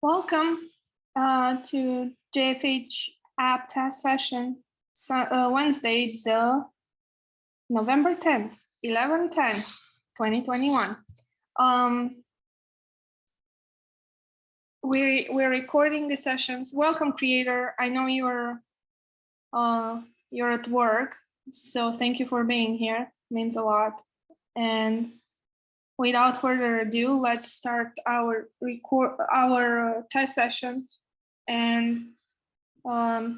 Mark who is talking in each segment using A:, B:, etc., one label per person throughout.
A: Welcome to JFH app test session, Wednesday, the November 10th, 11/10/2021. We're recording the sessions. Welcome, creator. I know you're at work, so thank you for being here. It means a lot. And without further ado, let's start our test session. And we're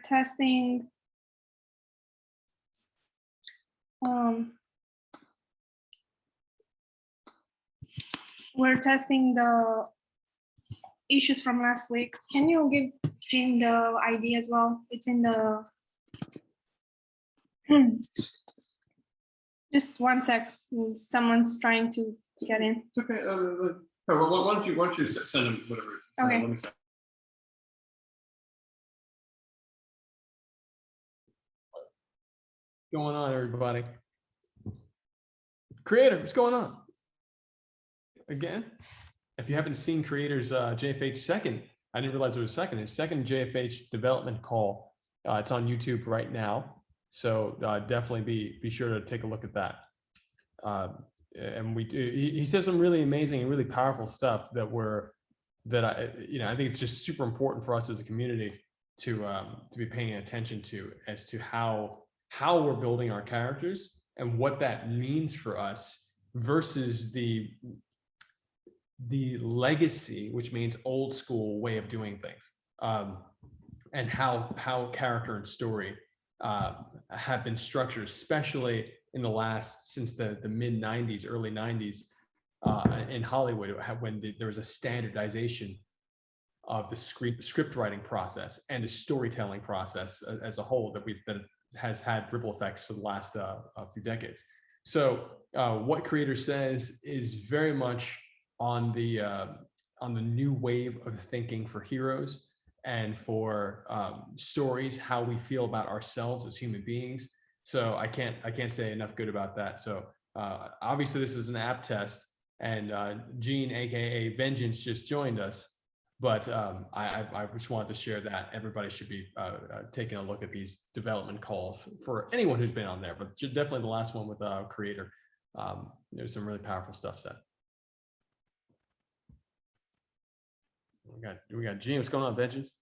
A: testing the issues from last week. Can you give Jean the ID as well? It's in the just one sec. Someone's trying to get in.
B: It's okay. Why don't you send them whatever?
A: Okay.
B: Let me send.
C: What's going on, everybody? Creator, what's going on? Again, if you haven't seen Creator's JFH second, I didn't realize there was his second JFH development call. It's on YouTube right now. So definitely be sure to take a look at that. And he says some really amazing and really powerful stuff I think it's just super important for us as a community to be paying attention to, as to how we're building our characters and what that means for us versus the legacy, which means old school way of doing things, and how character and story have been structured, especially since the mid 90s, early 90s in Hollywood, when there was a standardization of the script writing process and the storytelling process as a whole that has had ripple effects for the last few decades. So what Creator says is very much on the new wave of thinking for heroes and for stories, how we feel about ourselves as human beings. So I can't say enough good about that. So obviously this is an app test, and Gene, aka Vengeance, just joined us. But I just wanted to share that everybody should be taking a look at these development calls for anyone who's been on there, but definitely the last one with Creator. There's some really powerful stuff said. We got Gene. What's going on, Vengeance?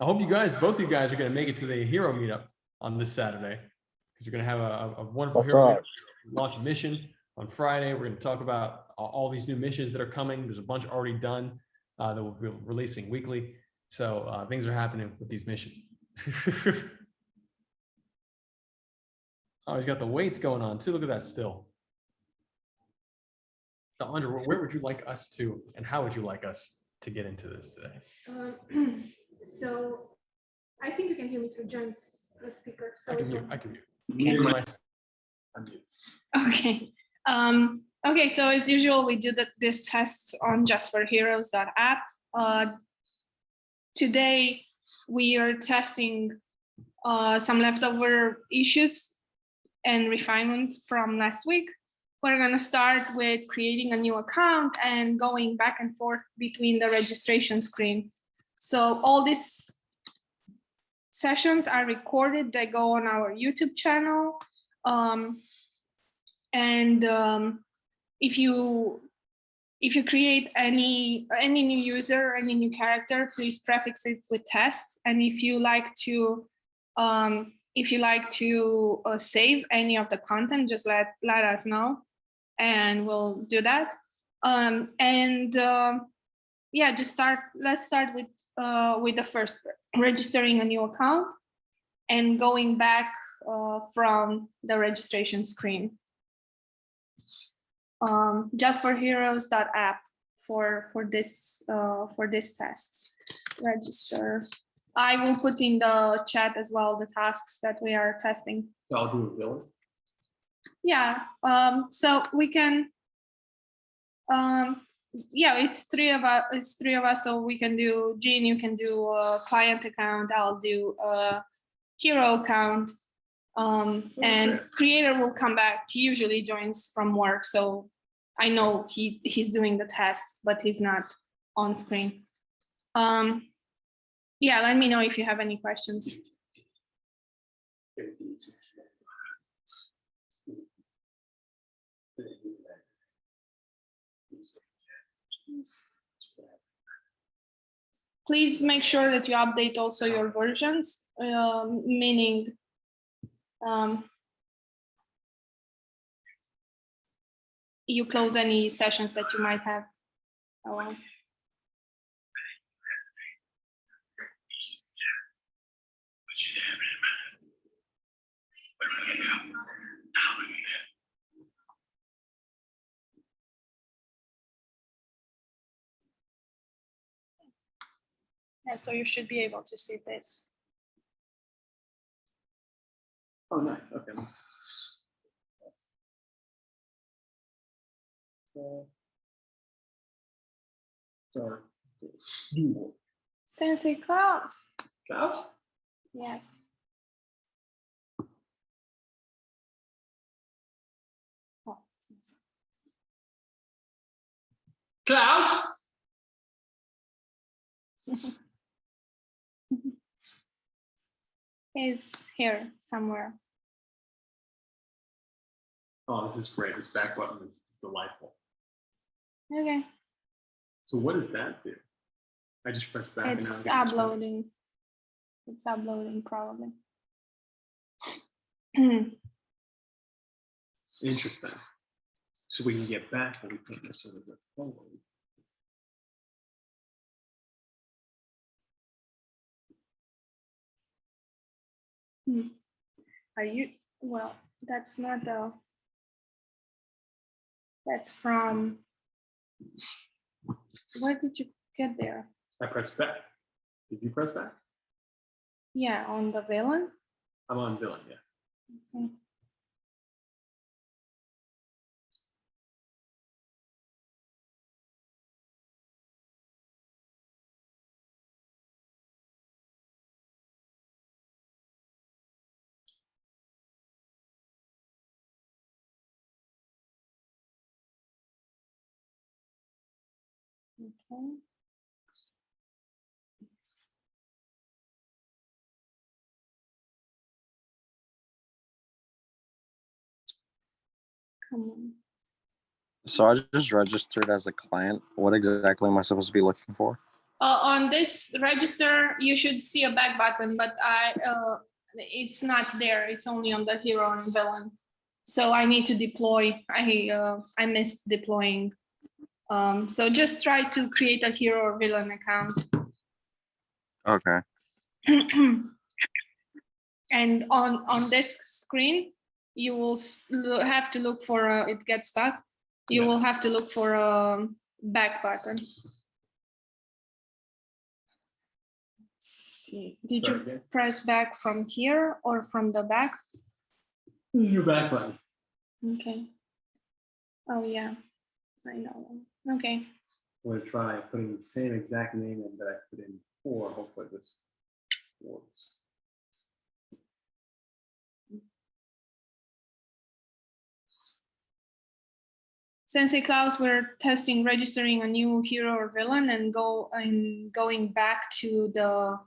C: I hope both you guys are going to make it to the hero meetup on this Saturday, because we're going to have a wonderful hero launch mission on Friday. We're going to talk about all these new missions that are coming. There's a bunch already done that we'll be releasing weekly. So things are happening with these missions. Oh, he's got the weights going on too. Look at that still. So, Andrew, where would you like us to, and how would you like us to get into this today?
A: So I think you can hear me through John's speaker. So
C: I can hear.
A: Okay. Okay, so as usual, we do this tests on justforheroes.app. Today, we are testing some leftover issues and refinement from last week. We're going to start with creating a new account and going back and forth between the registration screen. So all these sessions are recorded. They go on our YouTube channel. If you create any new user, any new character, please prefix it with test. And if you like to save any of the content, just let us know, and we'll do that. Yeah, let's start with the first, registering a new account and going back from the registration screen. Justforheroes.app for this test. Register. I will put in the chat as well the tasks that we are testing.
B: I'll do it, Bill.
A: Yeah. So we can. Yeah, it's three of us. So we can do, Gene, you can do a client account. I'll do a hero account. And creator will come back. He usually joins from work, so I know he's doing the tests, but he's not on screen. Yeah, let me know if you have any questions. Please make sure that you update also your versions, meaning you close any sessions that you might have. Yeah, so you should be able to see this.
B: Oh, nice. Okay. Sorry.
A: Sensei Klaus.
B: Klaus?
A: Yes. Oh, it's missing.
B: Klaus?
A: He's here somewhere.
B: Oh, this is great. This back button is delightful.
A: Okay.
B: So what does that do? I just press back.
A: It's
B: and now I get
A: uploading. It's uploading probably.
B: Interesting. So we can get back, but we can't necessarily go forward.
A: Are you, well, that's not a, that's from, where did you get there?
B: I press back. Did you press back?
A: Yeah, on the villain.
B: I'm on villain, yeah.
A: Okay. Okay. Come on.
D: So I just registered as a client. What exactly am I supposed to be looking for?
A: On this register, you should see a back button, but it's not there. It's only on the hero and villain. So I need to deploy. I missed deploying. So just try to create a hero or villain account.
D: Okay.
A: And on this screen, you will have to look for it gets stuck. You will have to look for a back button. See, did you press back from here or from the back?
B: Your back button.
A: Okay. Oh yeah, I know. Okay.
B: I'm going to try putting the same exact name in that I put in before. Hopefully this works.
A: Sensei Klaus, we're testing registering a new hero or villain and going back to the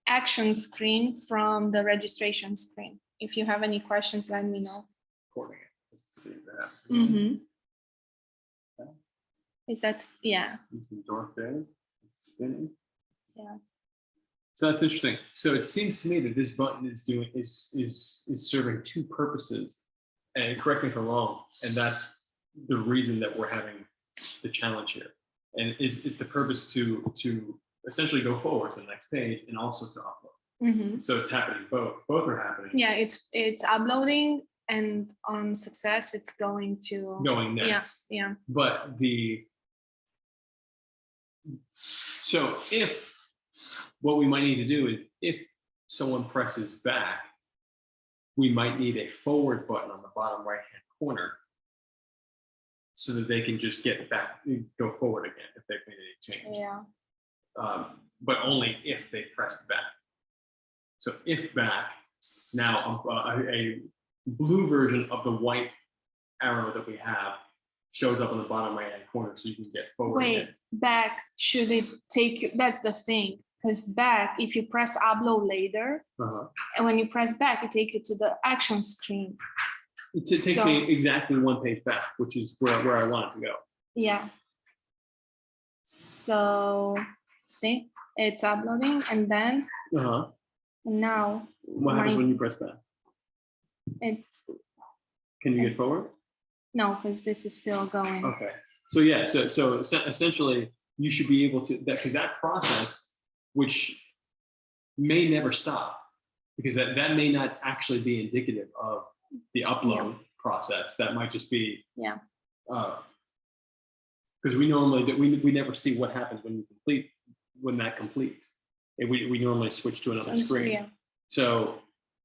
A: action screen from the registration screen. If you have any questions, let me know.
B: Recording it just to see that.
A: Mm-hmm. Is that, yeah.
B: Some dark days, spinning.
A: Yeah.
B: So that's interesting. So it seems to me that this button is doing is serving two purposes. And correct me if I'm wrong. And that's the reason that we're having the challenge here. And is the purpose to essentially go forward to the next page and also to upload.
A: Mm-hmm.
B: So it's happening both. Both are happening.
A: Yeah, it's uploading, and on success, it's going next. Yeah.
B: But so if what we might need to do is if someone presses back, we might need a forward button on the bottom right hand corner so that they can just get back, go forward again if they've made any change.
A: Yeah.
B: But only if they pressed back. So if back, now a blue version of the white arrow that we have shows up on the bottom right hand corner so you can get forward.
A: Wait,
B: again.
A: back, should it take you? That's the thing. Because back, if you press upload later,
B: Uh-huh.
A: and when you press back, it takes you to the action screen.
B: It takes
A: So-
B: me exactly one page back, which is where I want it to go.
A: Yeah. So see, it's uploading, and then
B: Uh-huh.
A: now
B: What happens when you press back?
A: it's
B: Can you get forward?
A: no, because this is still going.
B: Okay. So yeah, so essentially you should be able to, that because that process, which may never stop, because that may not actually be indicative of the upload process. That might just be
A: Yeah.
B: Because we normally we never see what happens when that completes. And we normally switch to another screen.
A: Yeah.
B: So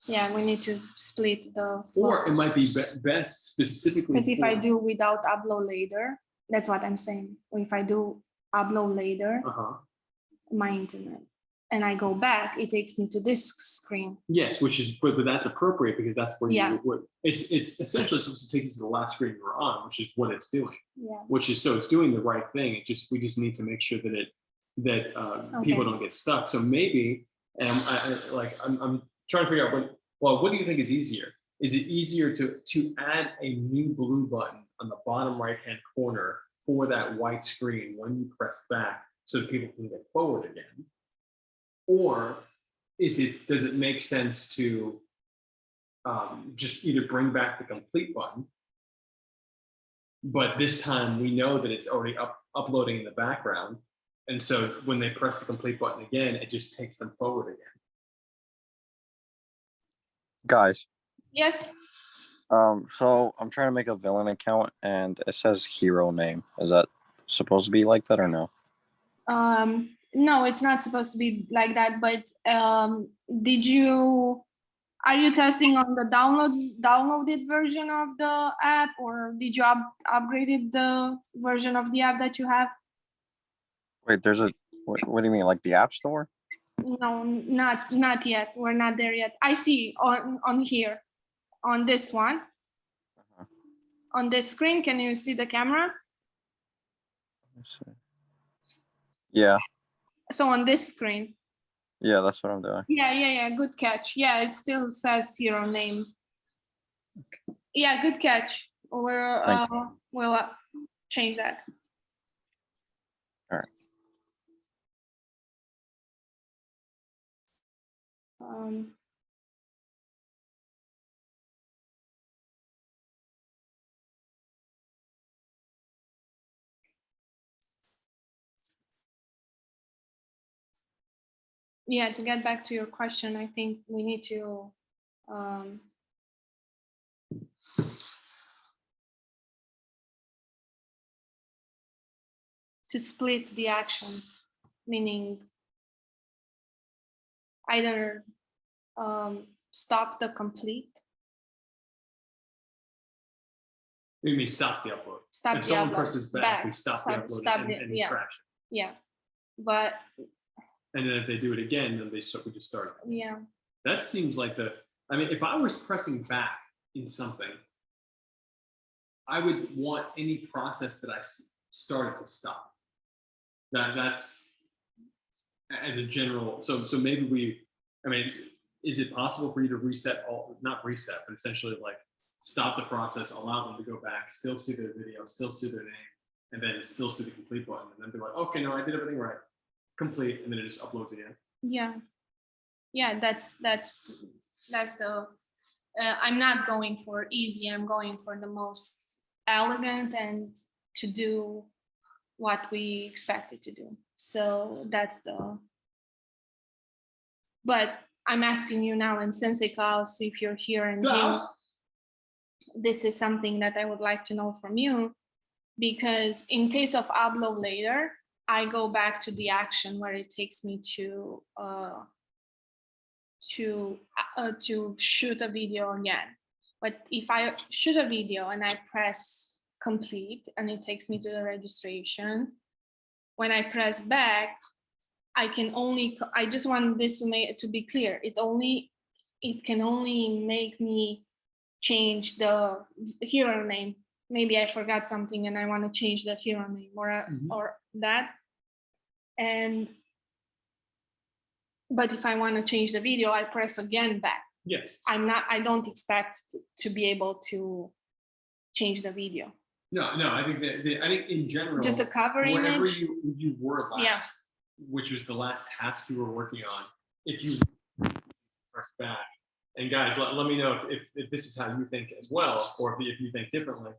A: Yeah, we need to split the.
B: or it might be best specifically.
A: Because if I
B: for-
A: do without upload later, that's what I'm saying. If I do upload later,
B: Uh-huh.
A: my internet, and I go back, it takes me to this screen.
B: Yes, which is, but that's appropriate because that's where
A: Yeah.
B: it's essentially supposed to take you to the last screen you're on, which is what it's doing.
A: Yeah.
B: Which is, so it's doing the right thing. We just need to make sure that people don't get stuck. So maybe, and I'm trying to figure out what do you think is easier? Is it easier to add a new blue button on the bottom right hand corner for that white screen when you press back so that people can get forward again? Or does it make sense to just either bring back the complete button, but this time we know that it's already uploading in the background, and so when they press the complete button again, it just takes them forward again.
D: Guys,
A: Yes.
D: so I'm trying to make a villain account and it says hero name. Is that supposed to be like that or no?
A: No, it's not supposed to be like that. But are you testing on the downloaded version of the app, or did you upgraded the version of the app that you have?
D: Wait, what do you mean, like the App Store?
A: No, not yet. We're not there yet. I see on here, on this one,
D: Uh-huh.
A: on this screen. Can you see the camera?
D: Let's see. Yeah,
A: So on this screen.
D: yeah, that's what I'm doing.
A: Yeah. Good catch. Yeah, it still says hero name. Yeah, good catch. We'll change that.
D: All right.
A: Yeah, to get back to your question, I think we need to split the actions, meaning either stop the complete,
B: You mean stop the upload?
A: stop
B: If
A: the
B: someone
A: upload,
B: presses back, we stop the upload
A: stop
B: and
A: it, yeah.
B: traction.
A: Yeah, but
B: And then if they do it again, then we just start.
A: yeah,
B: That seems like I mean, if I was pressing back in something, I would want any process that I started to stop. That's as a general, so maybe I mean, is it possible for you to reset not reset, but essentially like stop the process, allow them to go back, still see their video, still see their name, and then still see the complete button, and then be like, okay, no, I did everything right, complete, and then it just uploads again.
A: yeah. That's the. I'm not going for easy. I'm going for the most elegant and to do what we expected to do. So that's the. But I'm asking you now, and Sensei Klaus, if you're here, and Jim,
B: Klaus?
A: this is something that I would like to know from you, because in case of upload later, I go back to the action where it takes me to shoot a video again. But if I shoot a video and I press complete and it takes me to the registration, when I press back, I just want this to be clear. It can only make me change the hero name maybe I forgot something and I want to change the hero name or that. But if I want to change the video, I press again back.
B: Yes.
A: I don't expect to be able to change the video.
B: No, I think I think in general,
A: Just a cover
B: wherever
A: image.
B: you were last,
A: Yeah.
B: which was the last task you were working on, if you press back, and guys, let me know if this is how you think as well, or if you think differently.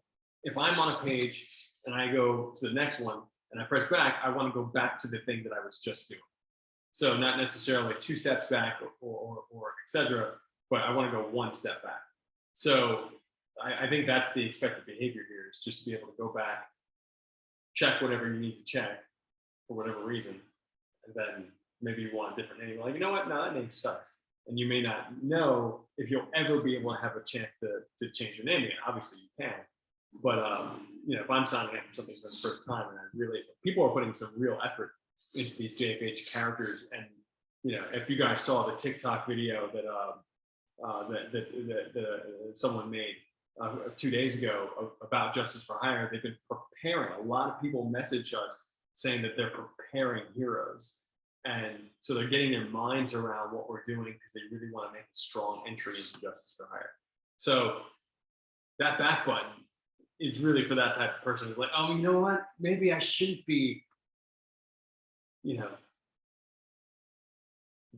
B: If I'm on a page and I go to the next one and I press back, I want to go back to the thing that I was just doing. So not necessarily 2 steps back or etc., but I want to go 1 step back. So I think that's the expected behavior here, is just to be able to go back, check whatever you need to check for whatever reason, and then maybe you want a different name. You're like, you know what? No, that name sucks. And you may not know if you'll ever be able to have a chance to change your name again. Obviously you can, but you know, if I'm signing up for something for the first time, and people are putting some real effort into these JFH characters, and you know, if you guys saw the TikTok video that someone made 2 days ago about Justice for Hire, they've been preparing. A lot of people message us saying that they're preparing heroes, and so they're getting their minds around what we're doing because they really want to make a strong entry into Justice for Hire. So that back button is really for that type of person who's like, oh, you know what? Maybe I shouldn't be, you know,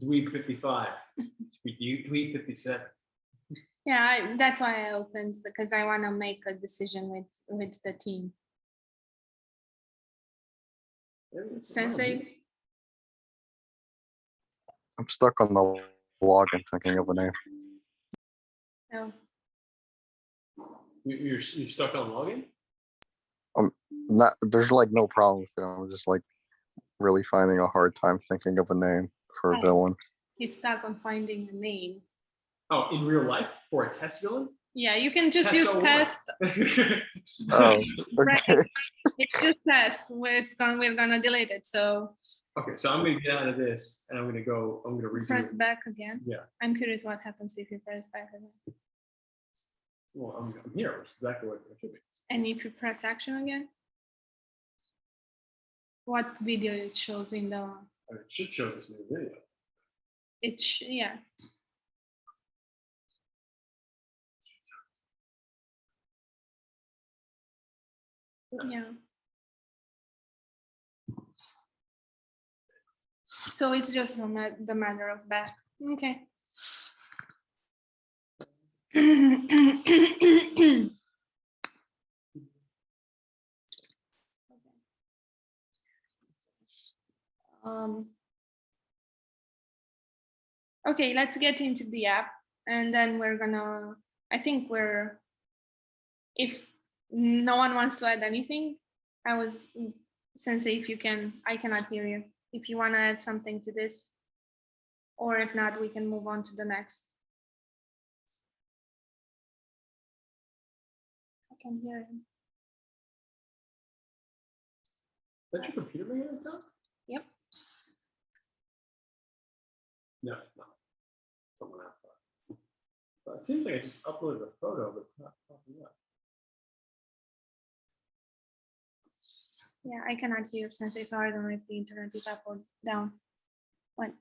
B: Dweeb 55. Dweeb 57.
A: Yeah, that's why I opened, because I want to make a decision with the team. Sensei.
D: I'm stuck on the login thinking of a name.
A: Oh,
B: You're stuck on login?
D: Not, there's like no problem with it. I'm just like really finding a hard time thinking of a name for a
A: Oh.
D: villain.
A: he's stuck on finding a name.
B: Oh, in real life for a test villain?
A: Yeah, you can just use
B: 01.
A: test.
D: Oh,
A: Right.
D: okay.
A: It's just test. We're gonna delete it. So
B: Okay, so I'm gonna get out of this and I'm gonna redo
A: press
B: it.
A: back again.
B: Yeah.
A: I'm curious what happens if you press back again.
B: Well, I'm here, which is exactly what it should be.
A: And if you press action again, what video it shows in the?
B: It should show this new video.
A: Yeah. Yeah. So it's just the matter of back. Okay. Okay, let's get into the app, and then we're gonna, if no one wants to add anything, Sensei, if you can, I cannot hear you. If you want to add something to this, or if not, we can move on to the next. I can hear him.
B: Is that your computer making it up?
A: Yep.
B: No, no. Someone outside. But it seems like I just uploaded a photo, but it's not popping up.
A: Yeah, I cannot hear Sensei, so I don't know if the internet is up or down. What?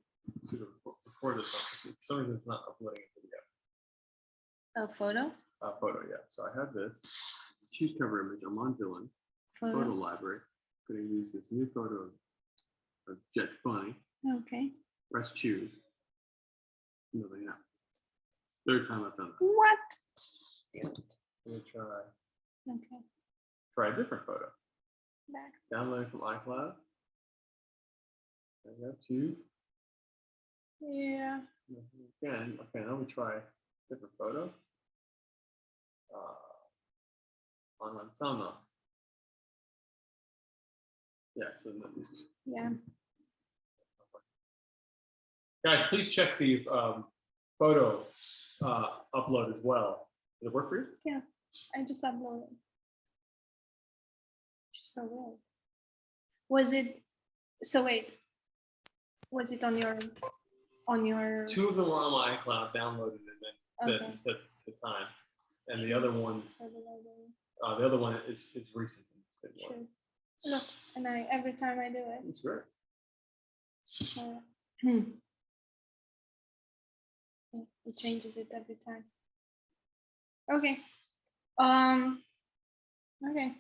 B: So the recorder, for some reason it's not uploading a video.
A: A photo?
B: Photo, yeah. So I have this. Choose cover image. I'm on villain. Photo library. I'm going to use this new photo of Jet Funny.
A: Okay.
B: Press choose. Nothing out. Third time I've done that.
A: What?
B: Let me try.
A: Okay.
B: Try a different photo.
A: Back.
B: Download from iCloud. There you go. Choose.
A: Yeah.
B: Again. Okay, now we try a different photo. On Sama. Yeah. So.
A: Yeah.
B: Guys, please check the photo upload as well. Did it work for you?
A: Yeah. I just uploaded. Just so weird. Was it? So wait. Was it on your?
B: Two of them were on my iCloud, downloaded, and then
A: Okay.
B: set the time, and the other ones The other one is recent.
A: Sure. Look, and every time I do it,
B: It's great.
A: it changes it every time. Okay. Okay.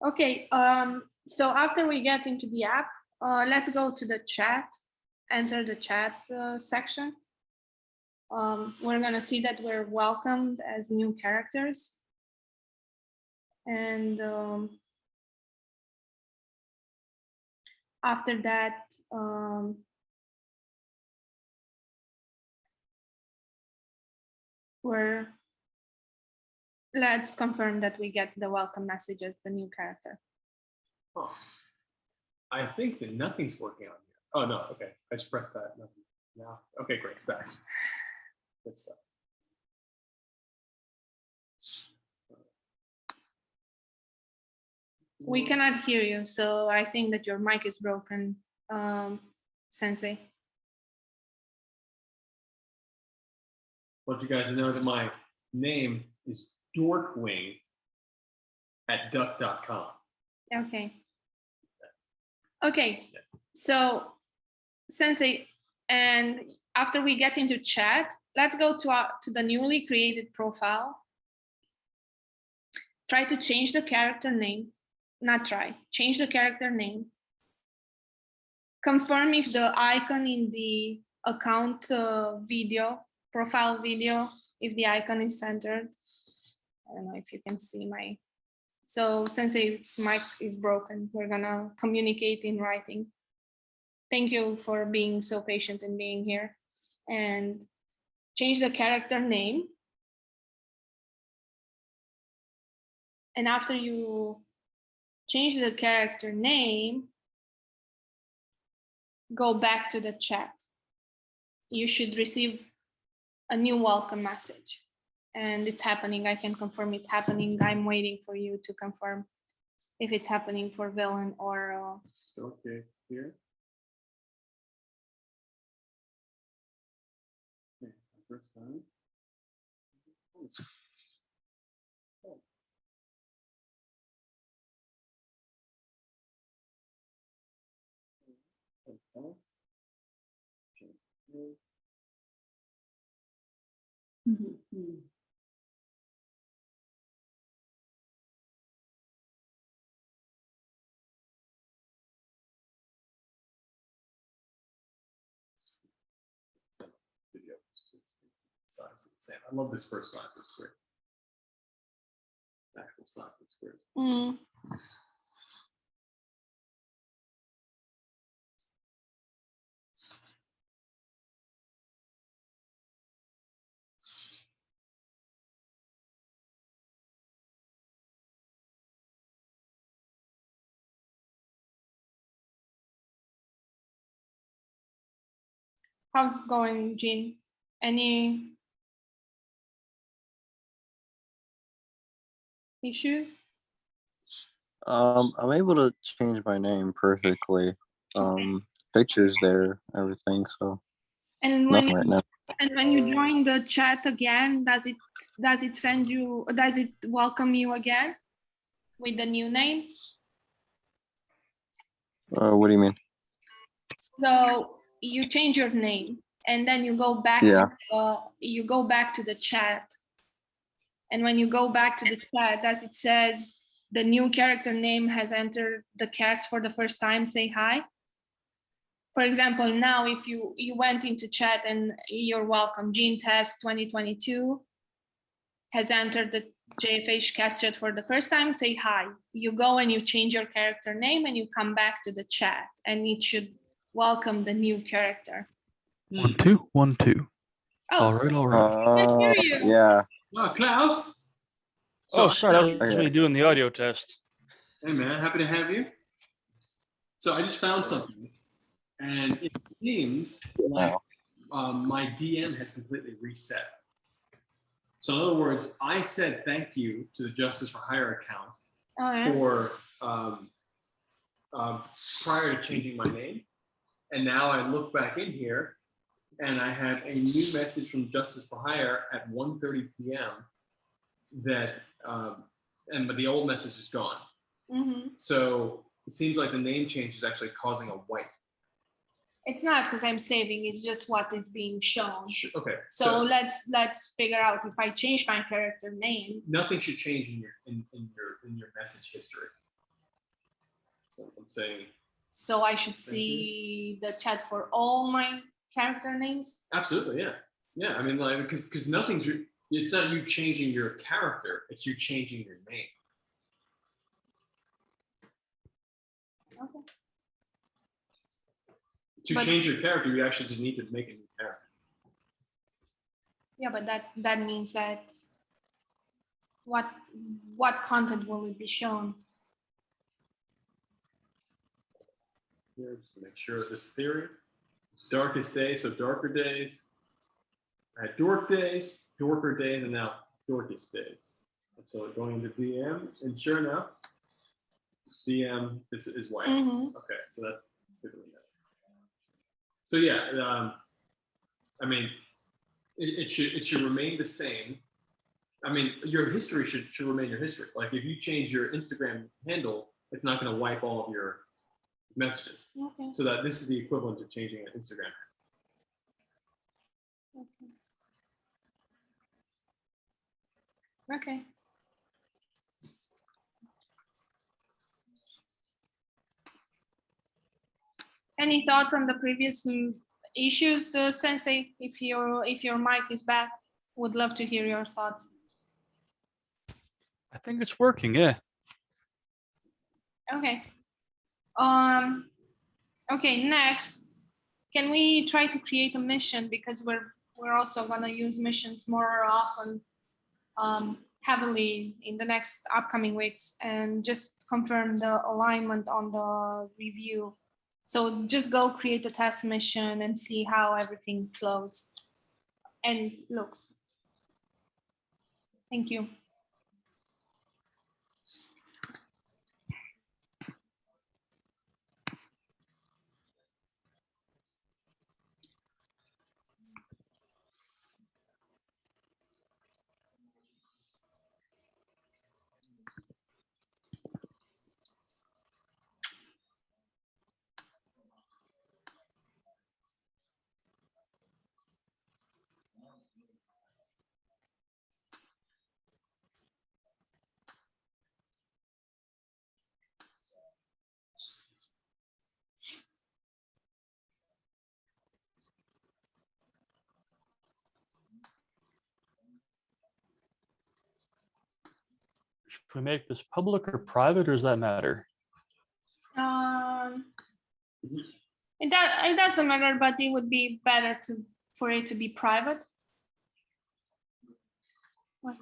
A: Okay. So after we get into the app, let's go to the chat. Enter the chat section. We're gonna see that we're welcomed as new characters, and after that, let's confirm that we get the welcome message as the new character.
B: Oh, I think that nothing's working on here. Oh no, okay. I just pressed that. Nothing. No. Okay, great. It's back. Good stuff.
A: We cannot hear you, so I think that your mic is broken, Sensei.
B: I want you guys to know that my name is Dorkwing at duck.com.
A: Okay. Okay. So, Sensei, and after we get into chat, let's go to the newly created profile. Try to change the character name. Not try. Change the character name. Confirm if the icon in the account profile video, if the icon is centered. I don't know if you can see my. So Sensei's mic is broken. We're gonna communicate in writing. Thank you for being so patient and being here. And change the character name. And after you change the character name, go back to the chat. You should receive a new welcome message. And it's happening. I can confirm it's happening. I'm waiting for you to confirm if it's happening for Villain or.
B: Okay, here. Okay, first time. Size is the same. I love this first size. It's great. Actual size is great.
A: How's it going, Jean? Any issues?
D: I'm able to change my name perfectly. Pictures there, everything. So
A: And when
D: nothing right now.
A: and when you join the chat again, does it welcome you again with the new name?
D: What do you mean?
A: So you change your name and then you go back to the chat. And when you go back to the chat, as it says the new character name has entered the cast for the first time, say hi. For example, now if you went into chat and you're welcome, Gene Test 2022 has entered the JFH cast chat for the first time, say hi. You go and you change your character name and you come back to the chat and it should welcome the new character.
E: 1 2 1 2.
A: Oh,
E: all right.
A: I can hear you.
D: Yeah.
B: Oh, Klaus.
F: Oh, sorry, that was
D: Okay.
F: me doing the audio test.
B: Hey, man, happy to have you. So I just found something, and it seems like my DM has completely reset. So in other words, I said thank you to the Justice for Hire account for prior to changing my name, And now I look back in here and I have a new message from Justice for Hire at 1:30 p.m. that, but the old message is gone. So it seems like the name change is actually causing a wipe.
A: It's not because I'm saving, it's just what is being shown.
B: Okay.
A: So let's figure out if I change my character name.
B: Nothing should change in your message history. So I'm saying.
A: So I should see the chat for all my character names.
B: Absolutely, yeah, yeah. I mean, like, because nothing's. It's not you changing your character; it's you changing your name.
A: Okay.
B: To change your character, you actually just need to make a new character.
A: Yeah, but that means that what content will it be shown?
B: Here, just to make sure of this theory. Darkest days, so darker days. I had dork days, dorker days, and now dorkest days. And so going into DM, and sure enough, DM this is white. Okay, so that's good to know. So yeah, I mean, it should remain the same. I mean, your history should remain your history. Like if you change your Instagram handle, it's not going to wipe all of your messages.
A: Okay.
B: So that this is the equivalent of changing an Instagram.
A: Okay. Any thoughts on the previous issues, Sensei? If your mic is back, would love to hear your thoughts.
E: I think it's working. Yeah.
A: Okay. Okay. Next, can we try to create a mission, because we're also gonna use missions more often, heavily in the next upcoming weeks, and just confirm the alignment on the review. So just go create a test mission and see how everything flows and looks. Thank you.
E: Should we make this public or private, or does that matter?
A: It doesn't matter, but it would be better for it to be private. What?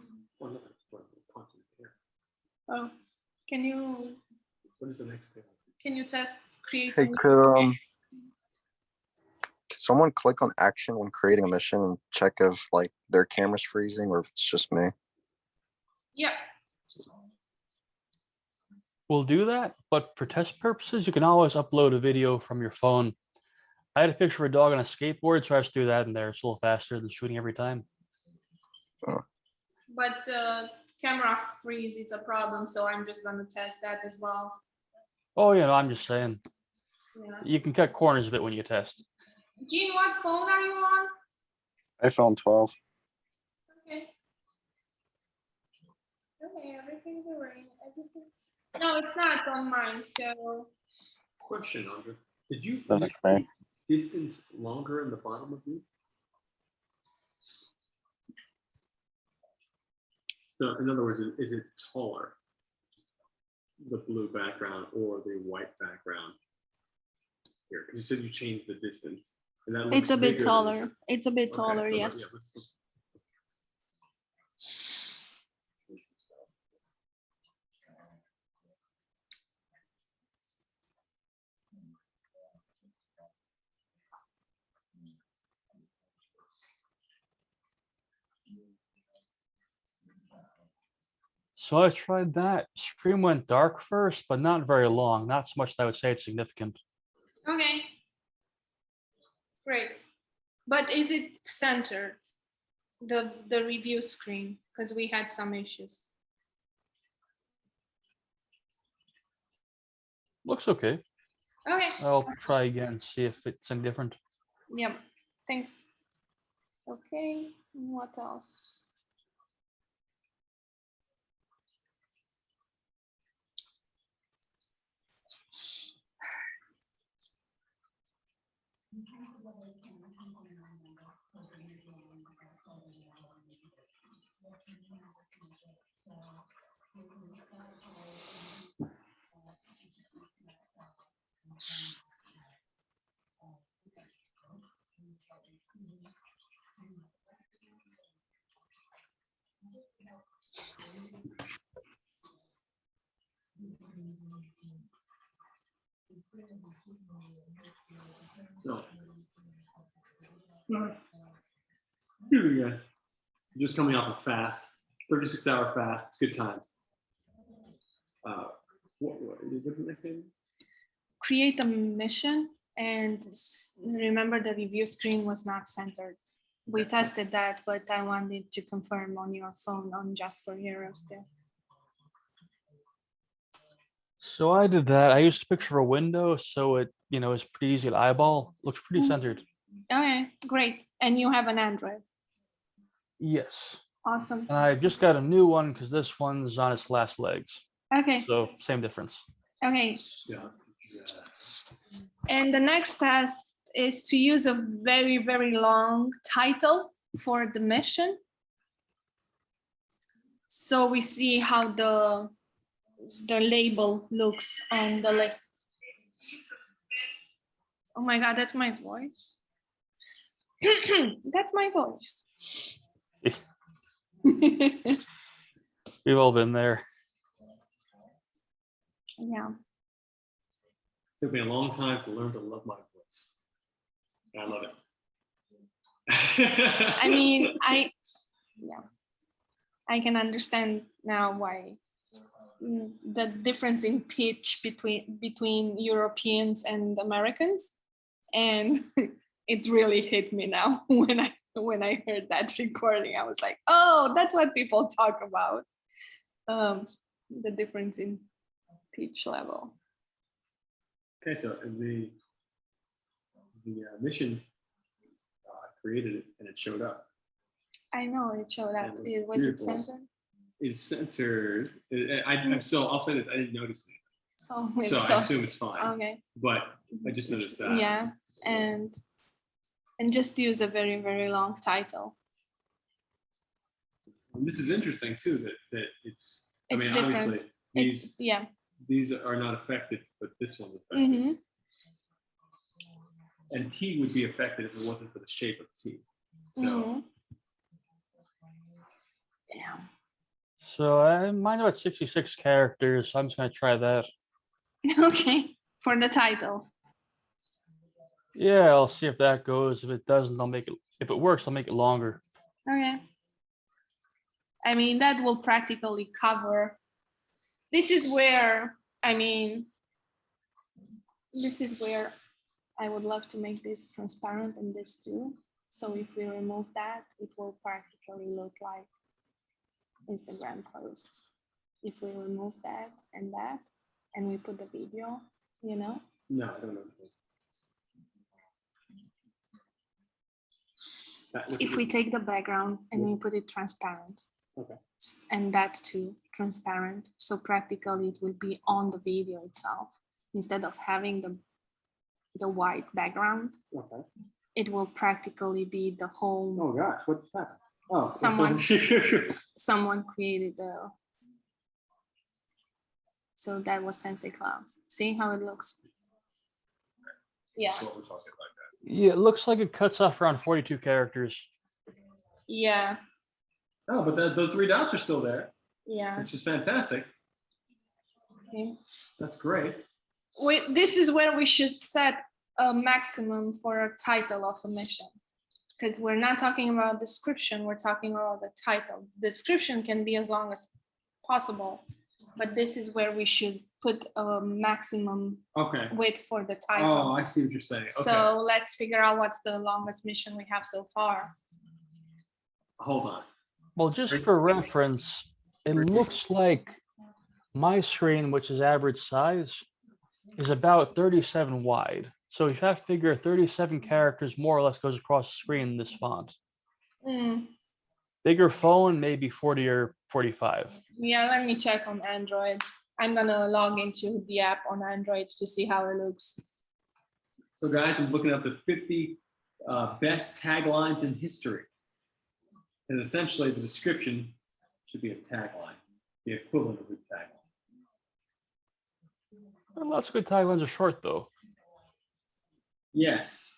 A: Oh, can you?
B: What is the next thing?
A: Can you test create?
D: Hey, could someone click on action when creating a mission and check if like their camera's freezing or if it's just me?
A: Yeah.
E: We'll do that, but for test purposes, you can always upload a video from your phone. I had a picture of a dog on a skateboard, so I just threw that in there. It's a little faster than shooting every time.
A: But the camera freeze, it's a problem, so I'm just gonna test that as well.
E: Oh yeah, no, I'm just saying.
A: Yeah.
E: You can cut corners a bit when you test.
A: Gene, what phone are you on?
D: iPhone 12.
A: Okay. Okay, everything's alright. No, it's not on mine, so.
B: Question, Andre. Did you
D: That's fine.
B: distance longer in the bottom of you? So in other words, is it taller? The blue background or the white background? Here, you said you changed the distance. And that looks
A: It's a bit
B: bigger than
A: taller. It's a bit
B: Okay,
A: taller,
B: so
A: yes.
B: yeah, let's-
E: So I tried that. Screen went dark first, but not very long. Not so much that I would say it's significant.
A: Okay. But is it centered, the review screen? Because we had some issues.
E: Looks okay.
A: Okay.
E: I'll try again, see if it's any different.
A: Yep. Thanks. Okay. What else?
B: So, here we go. Just coming off a fast, 36-hour fast. It's good times. What's the next thing?
A: Create a mission and remember the review screen was not centered. We tested that, but I wanted to confirm on your phone on Just for Heroes too.
E: So I did that. I used a picture of a window, so it, is pretty easy to eyeball. Looks pretty centered.
A: Okay, great. And you have an Android.
E: Yes.
A: Awesome.
E: And I just got a new one because this one's on its last legs.
A: Okay.
E: So same difference.
A: Okay.
B: Yeah.
A: And the next test is to use a very, very long title for the mission. So we see how the label looks on the list. Oh my God, that's my voice. That's my voice.
E: We've all been there.
A: Yeah.
B: Took me a long time to learn to love my voice. I love it.
A: I mean, I can understand now why the difference in pitch between Europeans and Americans, and it really hit me now when I heard that recording. I was like, oh, that's what people talk about. The difference in pitch level.
B: Okay, so the mission created it and it showed up.
A: I know it showed up.
B: And
A: Was it
B: beautiful.
A: centered?
B: It's centered. I'll say this. I didn't notice it,
A: So
B: I assume it's fine.
A: okay.
B: But I just noticed that.
A: Yeah, and just use a very, very long title.
B: And this is interesting too. That it's. I mean,
A: different.
B: obviously these are not affected, but this one's affected.
A: Mm-hmm.
B: And T would be affected if it wasn't for the shape of T. So.
A: Mm-hmm. Yeah.
E: So mine's about 66 characters. So I'm just gonna try that.
A: Okay, for the title.
E: Yeah, I'll see if that goes. If it doesn't, I'll make it. If it works, I'll make it longer.
A: Okay. I mean, that will practically cover. This is where I would love to make this transparent and this too. So if we remove that, it will practically look like Instagram posts. If we remove that, and we put the video,
B: No, I don't know.
A: If we take the background and we put it transparent,
B: okay,
A: and that too transparent, so practically it will be on the video itself instead of having the white background.
B: Okay.
A: It will practically be the whole.
B: Oh gosh, what's that? Oh,
A: someone created the. So that was Sensei Claus. See how it looks? Yeah.
B: What we're talking about.
E: Yeah, it looks like it cuts off around 42 characters.
A: Yeah.
B: Oh, but those 3 dots are still there.
A: Yeah.
B: Which is fantastic.
A: See?
B: That's great.
A: This is where we should set a maximum for a title of a mission. Because we're not talking about description, we're talking about the title. Description can be as long as possible, but this is where we should put a maximum
B: Okay.
A: width for the
B: Oh,
A: title.
B: I see what you're saying. Okay.
A: So let's figure out what's the longest mission we have so far.
B: Hold on.
E: Well, just for reference, it looks like my screen, which is average size, is about 37 wide. So if I figure 37 characters more or less goes across the screen in this font.
A: Hmm.
E: Bigger phone, maybe 40 or 45.
A: Yeah, let me check on Android. I'm gonna log into the app on Android to see how it looks.
B: So guys, I'm looking up the 50 best taglines in history. And essentially the description should be a tagline, the equivalent of a tagline.
E: Well, lots of good taglines are short though.
B: Yes.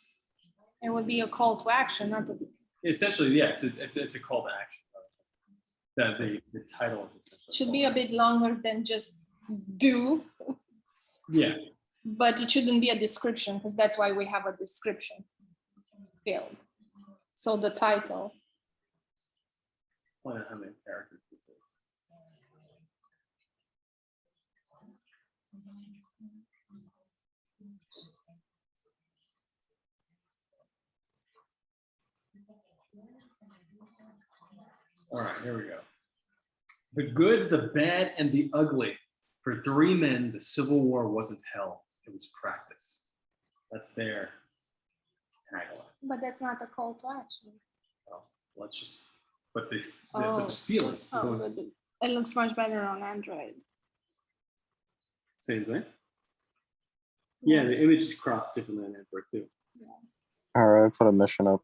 A: It would be a call to action, not a.
B: Essentially, yeah, it's a call to action. That the title is essentially.
A: Should be a bit longer than just do,
B: Yeah.
A: but it shouldn't be a description because that's why we have a description field. So the title.
B: Find out how many characters this is. All right, here we go. The good, the bad, and the ugly. For 3 men, the Civil War wasn't hell, it was practice. That's their tagline.
A: But that's not a call to action.
B: Well, let's just, but the
A: Oh.
B: feelings.
A: Oh, but it looks much better on Android.
B: Same thing. Yeah, the image is cropped differently on Android too.
D: All right, put a mission up.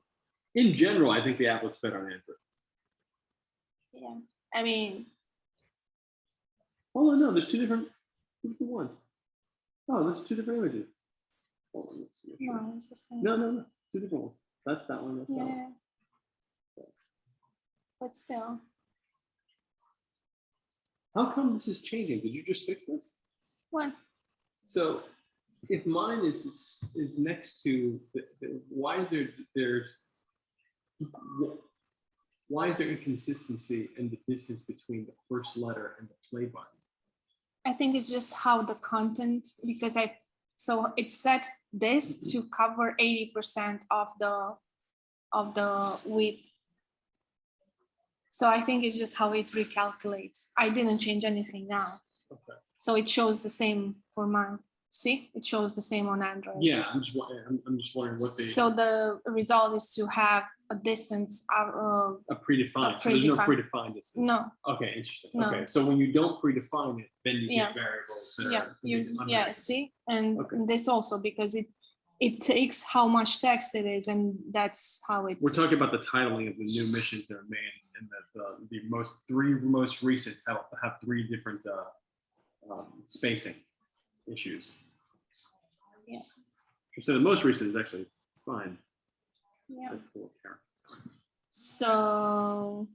B: In general, I think the app looks better on Android.
A: Yeah, I mean,
B: Oh no, there's two different ones. Oh, there's 2 different images. Hold on, let's make sure.
A: no, it's the same.
B: No, 2 different ones. That's that one. That's that one.
A: Yeah. But still,
B: How come this is changing? Did you just fix this?
A: what?
B: So, if mine is next to why is why is there inconsistency in the distance between the first letter and the play button?
A: I think it's just how the content, because so it set this to cover 80% of the width. So I think it's just how it recalculates. I didn't change anything now.
B: Okay.
A: So it shows the same for mine. See, it shows the same on Android.
B: Yeah, I'm just wondering what the
A: So the result is to have a distance
B: a predefined. So there's no predefined distance.
A: No,
B: Okay, interesting.
A: No.
B: Okay, so when you don't predefine it, then you
A: Yeah.
B: get variables that
A: yeah,
B: are
A: yeah, see, and
B: Okay.
A: this also because it takes how much text it is, and that's how it.
B: We're talking about the titling of the new missions that are made, and that the 3 most recent have 3 different spacing issues.
A: Yeah.
B: So the most recent is actually fine.
A: Yeah.
B: Except for characters.
A: So,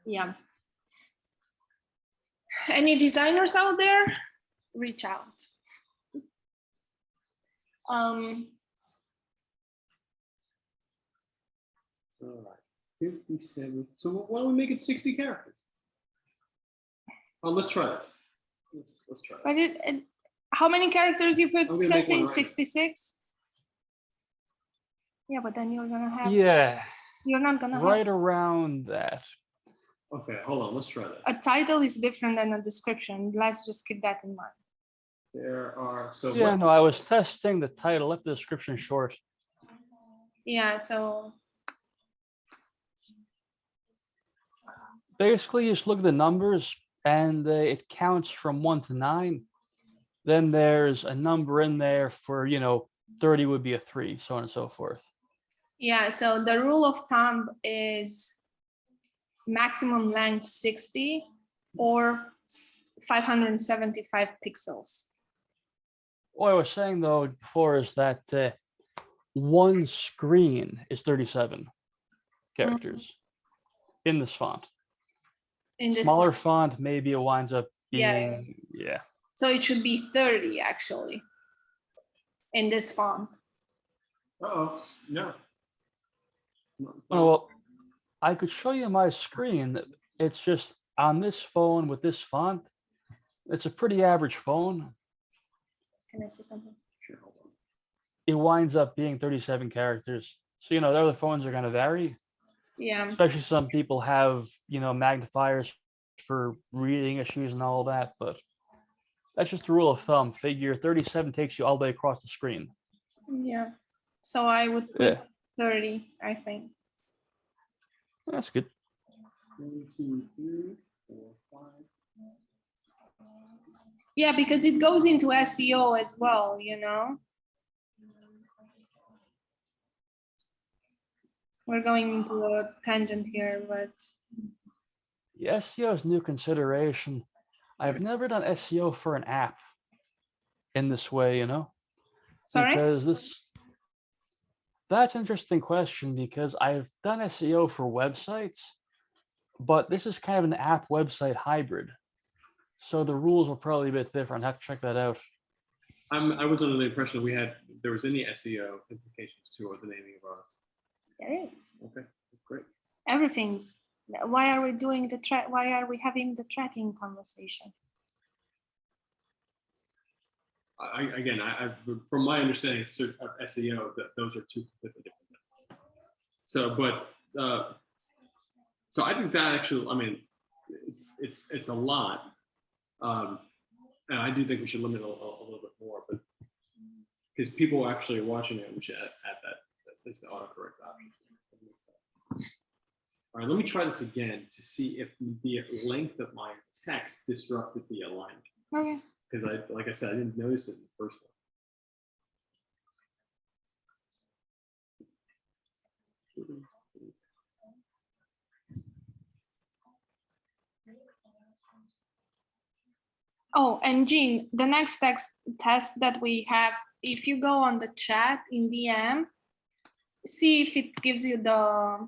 A: yeah. Any designers out there? Reach out.
B: All right, 57. So why don't we make it 60 characters? Oh, let's try this. Let's try
A: But
B: this.
A: how many characters you put,
B: I'm gonna make one
A: Ceci?
B: right now.
A: 66? Yeah, but then you're gonna have,
E: Yeah,
A: you're not gonna have,
E: right around that.
B: Okay, hold on. Let's try that.
A: a title is different than a description. Let's just keep that in mind.
B: There are so
E: Yeah,
B: what-
E: no, I was testing the title, left the description short.
A: Yeah, so,
E: Basically, you just look at the numbers and it counts from 1 to 9. Then there's a number in there for, 30 would be a 3, so on and so forth.
A: yeah, so the rule of thumb is maximum length 60 or 575 pixels.
E: What I was saying though before is that one screen is 37 characters in this font.
A: In this,
E: Smaller font, maybe it winds up
A: Yeah.
E: being, yeah.
A: so it should be 30 actually in this font.
B: Uh-oh, no.
E: Oh, well, I could show you my screen. It's just on this phone with this font. It's a pretty average phone.
A: Can I say something?
B: Sure, hold on.
E: It winds up being 37 characters. So, the other phones are going to vary,
A: Yeah.
E: especially some people have, magnifiers for reading issues and all that, but that's just a rule of thumb. Figure 37 takes you all the way across the screen.
A: Yeah. So I would put
E: Yeah,
A: 30, I think.
E: that's good.
B: 1, 2, 3, 4, 5.
A: Yeah, because it goes into SEO as well, We're going into a tangent here, but
E: The SEO is new consideration. I've never done SEO for an app in this way,
A: sorry?
E: because that's an interesting question because I've done SEO for websites, but this is kind of an app website hybrid. So the rules are probably a bit different. I have to check that out.
B: I was under the impression there was any SEO implications to the naming of our.
A: There is.
B: Okay, that's great.
A: Everything's. Why are we doing why are we having the tracking conversation?
B: From my understanding of SEO, those are two completely different things. So, so I think that actually, I mean, it's a lot, and I do think we should limit a little bit more, but because people actually are watching it, we should add that at least the autocorrect option. All right, let me try this again to see if the length of my text disrupted the alignment.
A: Okay.
B: Because like I said, I didn't notice it in the first one.
A: Oh, and Jean, the next test that we have, if you go on the chat in DM, see if it gives you the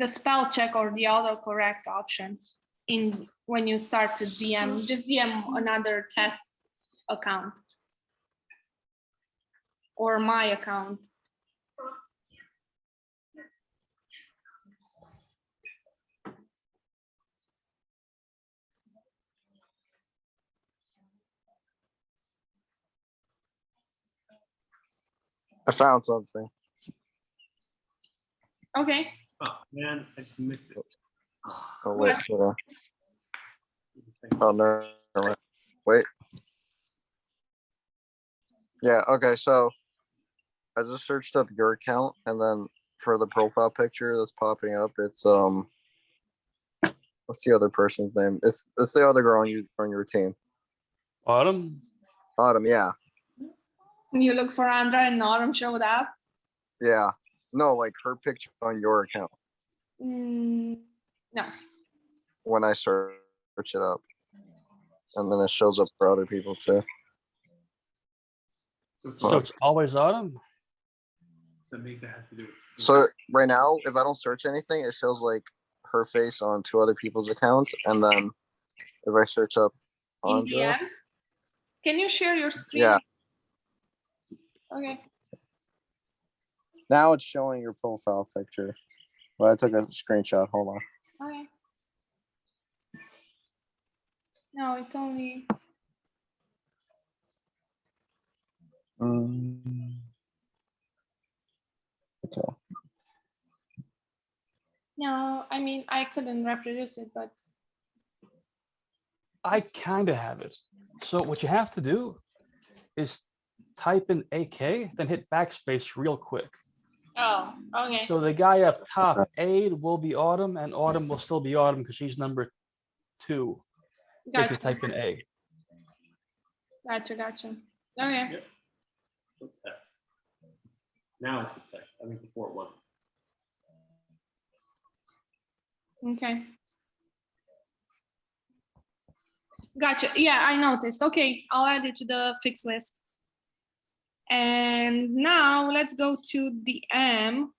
A: spell check or the autocorrect option when you start to DM. Just DM another test account or my account.
D: I found something.
A: Okay.
B: Oh man, I just missed it.
D: Oh wait, hold on. Oh no, never mind. Wait. Yeah. Okay. So I just searched up your account, and then for the profile picture that's popping up, it's what's the other person's name? It's the other girl on your team.
E: Autumn?
D: Autumn. Yeah.
A: You look for Andra and Autumn showed up.
D: Yeah. No, like her picture on your account.
A: No.
D: When I search it up, and then it shows up for other people too.
E: So it's always Autumn?
B: That makes it has to do with.
D: So right now, if I don't search anything, it shows like her face on two other people's accounts, and then if I search up
A: In
D: Andra,
A: DM? Can you share your screen?
D: yeah,
A: Okay.
D: now it's showing your profile picture. Well, I took a screenshot. Hold on.
A: Okay. No, it's only.
D: Okay.
A: No, I mean, I couldn't reproduce it, but.
E: I kind of have it. So what you have to do is type in AK, then hit backspace real quick.
A: Oh, okay.
E: So the guy up top, A will be Autumn, and Autumn will still be Autumn because she's number 2 if you
A: Gotcha.
E: type in A.
A: Gotcha. Okay.
B: Yep. With text. Now it's with text. I think before it wasn't.
A: Okay. Gotcha. Yeah, I noticed. Okay, I'll add it to the fixed list. And now let's go to the M.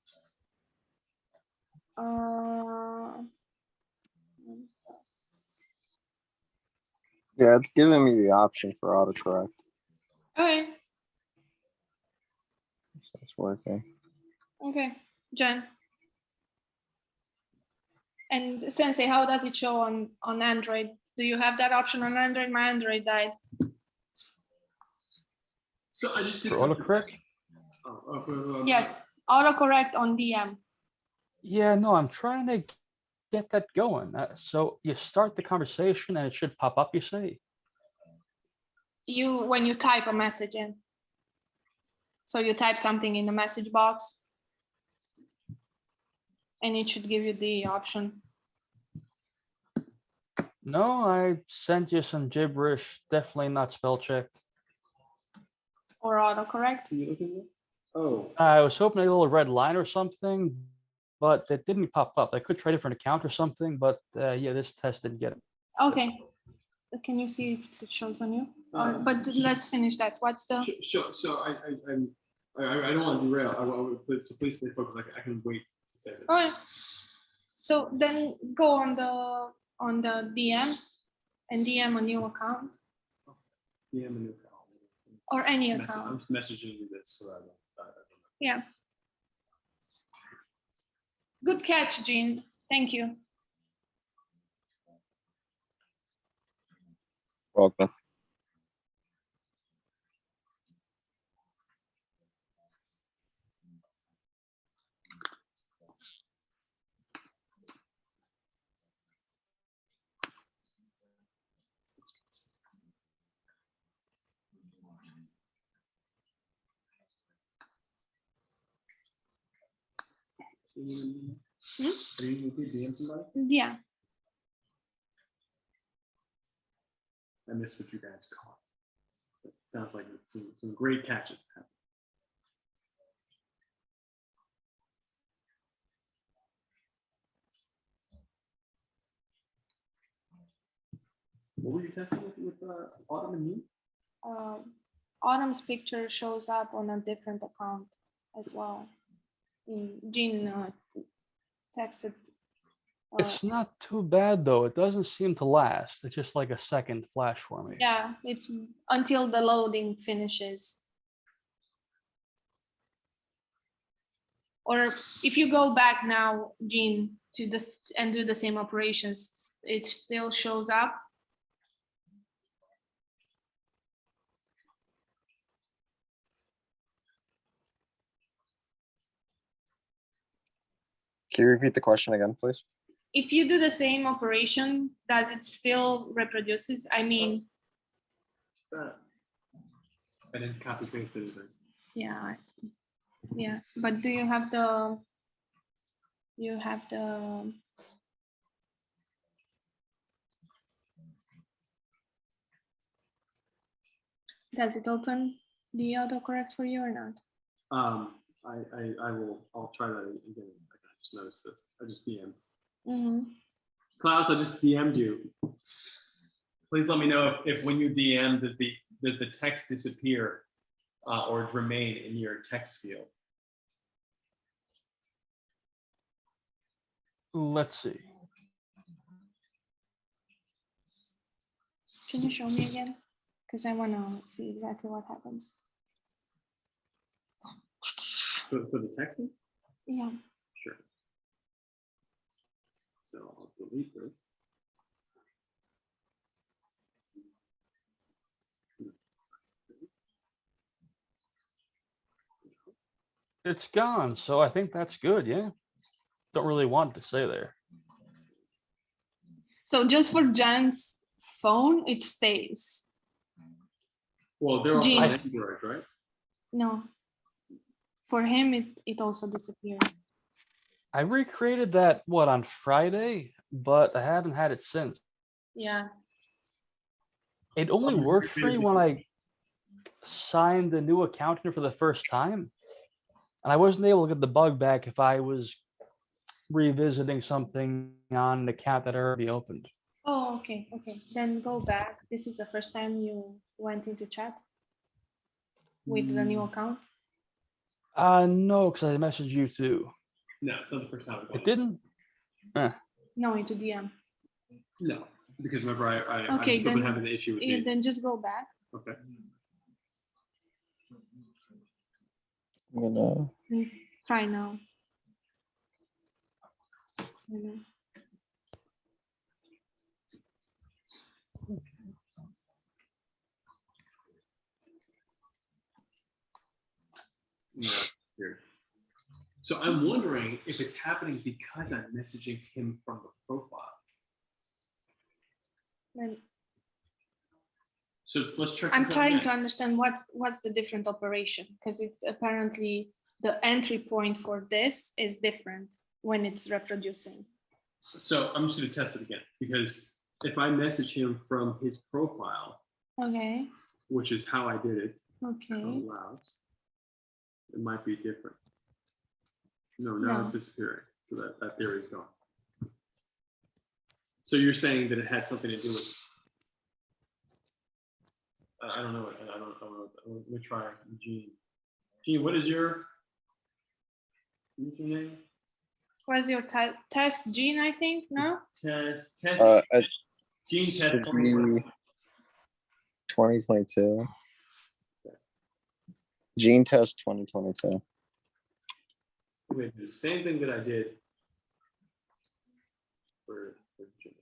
D: Yeah, it's giving me the option for autocorrect.
A: Okay.
D: So it's working.
A: Okay, Jen. And Sensei, how does it show on Android Do you have that option on Android? My Android died.
B: So I just did
E: For
B: something.
E: autocorrect?
A: Yes, autocorrect on DM.
E: Yeah, no, I'm trying to get that going. So you start the conversation and it should pop up, you say?
A: When you type a message in. So you type something in the message box and it should give you the option.
E: No, I sent you some gibberish, definitely not spell checked.
A: Or autocorrect.
B: Can you look at it? Oh,
E: I was hoping a little red line or something, but it didn't pop up. I could try a different account or something, but yeah, this test didn't get it.
A: Okay. Can you see if it shows on you? But let's finish that. What's the?
B: sure. So I don't want to derail. So please stay focused. I can wait to say this.
A: All right. So then go on the DM and DM a new account
B: DM a new account.
A: or any
B: I'm
A: account.
B: just messaging you this so I don't.
A: Yeah. Good catch, Jean. Thank you.
D: Welcome.
B: Are you DM somebody?
A: Yeah.
B: I missed what you guys caught. It sounds like some great catches. What were you testing with Autumn and you?
A: Autumn's picture shows up on a different account as well. Jean texted.
E: It's not too bad though. It doesn't seem to last. It's just like a second flash for me.
A: Yeah, it's until the loading finishes. Or if you go back now, Jean, to this and do the same operations, it still shows up.
D: Can you repeat the question again, please?
A: If you do the same operation, does it still reproduces? I mean,
B: I didn't copy paste anything.
A: yeah, but do you have the? Does it open the autocorrect for you or not?
B: I'll try that again. I just noticed this. I just DM'd.
A: Mm-hmm.
B: Klaus, I just DM'd you. Please let me know if when you DM, does the text disappear or remain in your text field?
E: Let's see.
A: Can you show me again? Because I want to see exactly what happens.
B: For the texting?
A: Yeah.
B: Sure. So I'll delete this.
E: It's gone, so I think that's good, yeah. Don't really want it to stay there.
A: So just for Jen's phone, it stays.
B: Well, they're also
A: Gene.
B: on Android, right?
A: No. For him, it also disappears.
E: I recreated that, on Friday, but I haven't had it since.
A: Yeah.
E: It only
B: you
E: worked for me
B: recreated
E: when I signed the new account in for the first time. And I wasn't able to get the bug back if I was revisiting something on an account that already opened.
A: Oh, okay. Then go back. This is the first time you went into chat with the new account?
E: No, because I messaged you too.
B: No, it's not the first time.
E: It didn't?
A: No, into DM.
B: No, because remember, I've
A: Okay,
B: still been
A: then-
B: having the issue with
A: Yeah,
B: the.
A: then just go back.
B: Okay.
D: I'm gonna.
A: Try now. Mhm.
B: No, here. So I'm wondering if it's happening because I'm messaging him from the profile.
A: And
B: So let's check.
A: I'm
B: this out
A: trying
B: again.
A: to understand what's the different operation, because it's apparently the entry point for this is different when it's reproducing.
B: So I'm just going to test it again, because if I message him from his profile,
A: Okay,
B: which is how I did it,
A: okay.
B: allows, it might be different. No, now it's
A: No.
B: disappearing. So that theory is gone. So you're saying that it had something to do with, I don't know. I don't know. Let me try Gene. Gene, what is your username?
A: What's your test Gene, I think, no?
B: Test. Gene test.
D: Should be 2022. Gene test 2022.
B: I'm going to do the same thing that I did for Jimmy.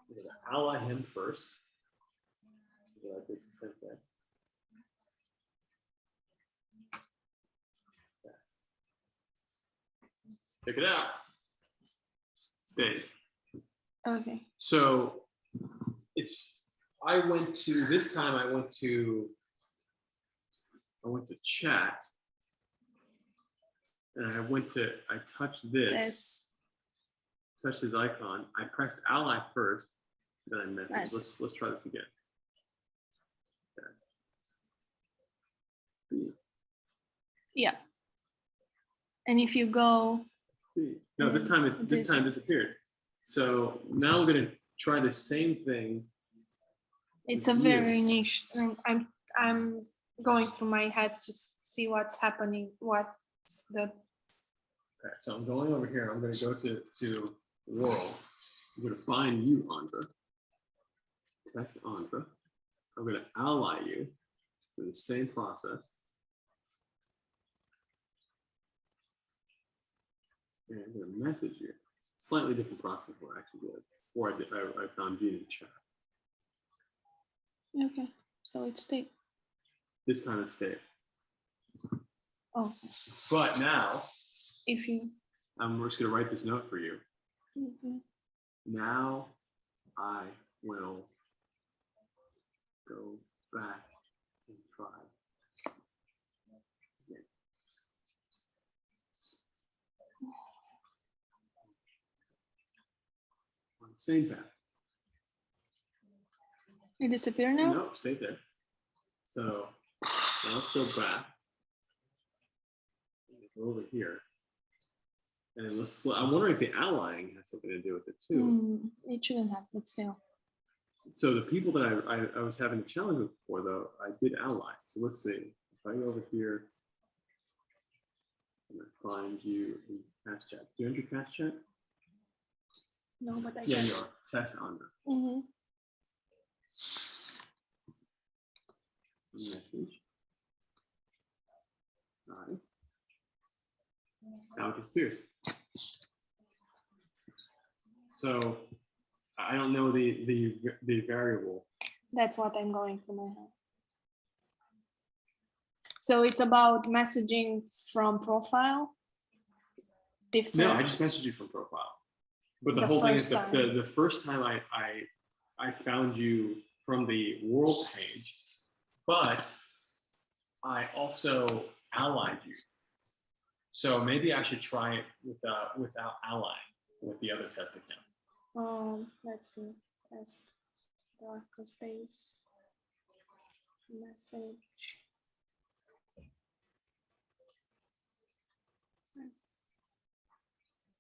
B: I'm going to ally him first. That makes sense there. Check it out. Save.
A: Okay.
B: So I went to chat, and I touched this,
A: Yes.
B: touched his icon. I pressed ally first, then I messaged.
A: Nice.
B: Let's try this again.
A: Yeah. And if you go,
B: No, this time it disappeared. So now I'm going to try the same thing.
A: it's a very niche. I'm going through my head to see what's happening. What's the
B: Okay, so I'm going over here. I'm going to go to world. I'm going to find you, Andra. Test Andra. I'm going to ally you through the same process. And I'm going to message you. Slightly different process what I actually did. Before I found you in the chat.
A: okay? So it's stayed.
B: This time it stayed.
A: Oh,
B: But now
A: if you.
B: I'm just going to write this note for you.
A: Mhm.
B: Now I will go back and try again. On the same path.
A: It disappeared now.
B: No, stay there. So now let's go back. Go over here. And I'm wondering if the allying has something to do with it too.
A: It shouldn't have, but still.
B: So the people that I was having a challenge with before, though, I did ally. So let's see. If I go over here, I'm gonna find you in cast chat. Do you enter cast chat?
A: No, but I
B: Yeah,
A: can.
B: you are. That's under.
A: Mm-hmm.
B: Message. Hi. Now it disappears. So I don't know the variable.
A: That's what I'm going through my head. So it's about messaging from profile. Different.
B: No, I just messaged you from profile. But the
A: The
B: whole thing is
A: first time.
B: the first time I found you from the world page, but I also allied you. So maybe I should try it without allying with the other test account.
A: Let's see. Test darkest days. Message.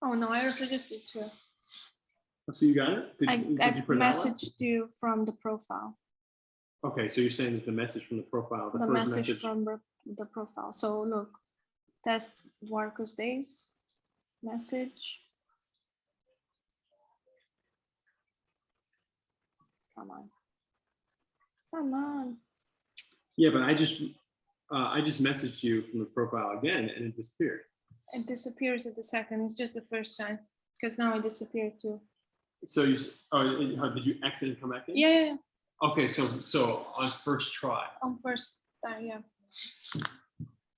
A: Oh no, I reproduced it too.
B: So you got it? Did
A: I
B: you put
A: messaged you from the profile.
B: Okay, so you're saying that the message from the profile, the
A: The
B: first
A: message from the profile. So look, test workers days, message. Come on. Come on.
B: Yeah, but I just messaged you from the profile again, and it disappeared.
A: It disappears at the second. It's just the first time, because now it disappeared too.
B: So did you exit and come back in?
A: Yeah.
B: Okay, so on first try.
A: On first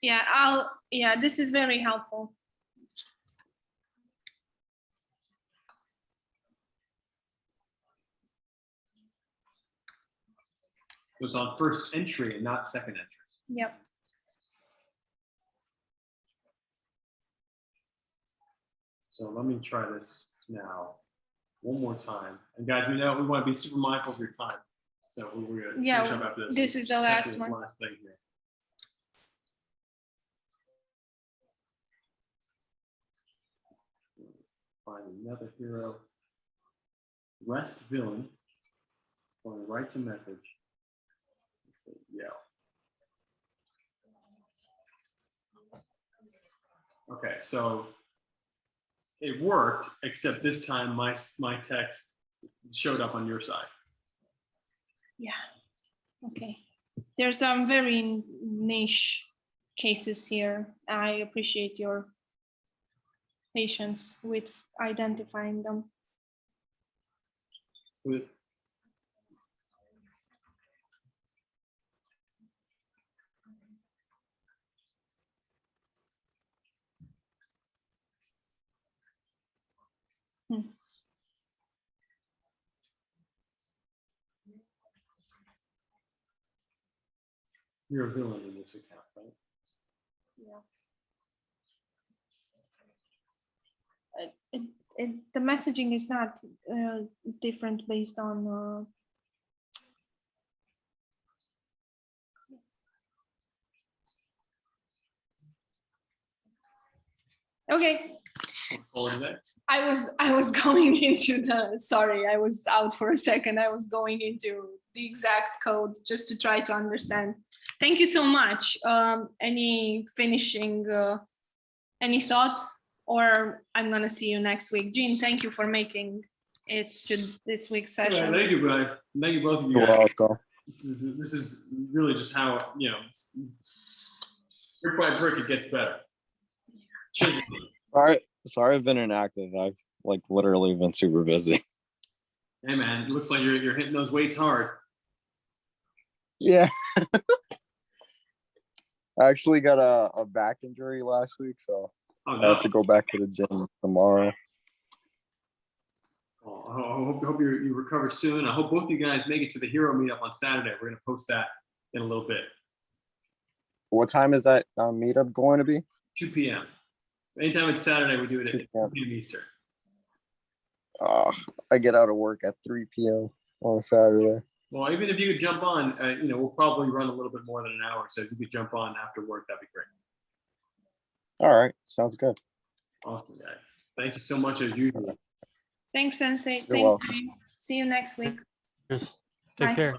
A: Yeah. Yeah, this is very helpful.
B: So it's on first entry and not second entry.
A: Yep.
B: So let me try this now one more time. And guys, we know we want to be super mindful of your time. So we're going to finish up after this.
A: This is the
B: Just
A: last
B: testing
A: one.
B: this last thing here. Find another hero. Rest villain. Going right to message. Yeah. Okay, so it worked, except this time my text showed up on your side.
A: Yeah. Okay. There's some very niche cases here. I appreciate your patience with identifying them.
B: With You're a villain in this account, right?
A: Yeah. The messaging is not different based on. Okay.
B: Forward that.
A: I was going into the, sorry, I was out for a second. I was going into the exact code just to try to understand. Thank you so much. Any finishing, any thoughts? Or I'm gonna see you next week. Jean, thank you for making it to this week's session.
B: Thank you, guys. Thank you both of you
D: You're
B: guys.
D: welcome.
B: This is really just how, brick by brick it gets better. Cheers.
D: Sorry, I've been inactive. I've like literally been super busy.
B: Hey man, it looks like you're hitting those weights hard.
D: Yeah. I actually got a back injury last week, so
B: Oh,
D: I have to go back to the gym tomorrow.
B: Oh, I hope you recover soon. I hope both of you guys make it to the hero meetup on Saturday. We're gonna post that in a little bit.
D: What time is that meetup going to be?
B: 2 p.m. Anytime it's Saturday, we do it at 2
D: 2
B: p.m. Eastern.
D: I get out of work at 3 p.m. on Saturday.
B: Well, even if you could jump on, we'll probably run a little bit more than an hour. So if you could jump on after work, that'd be great.
D: All right, sounds good.
B: Awesome, guys. Thank you so much as usual.
A: Thanks, Sensei.
D: You're
A: Thanks,
D: welcome.
A: Jean. See you next week.
E: Just
A: Bye.
E: take care.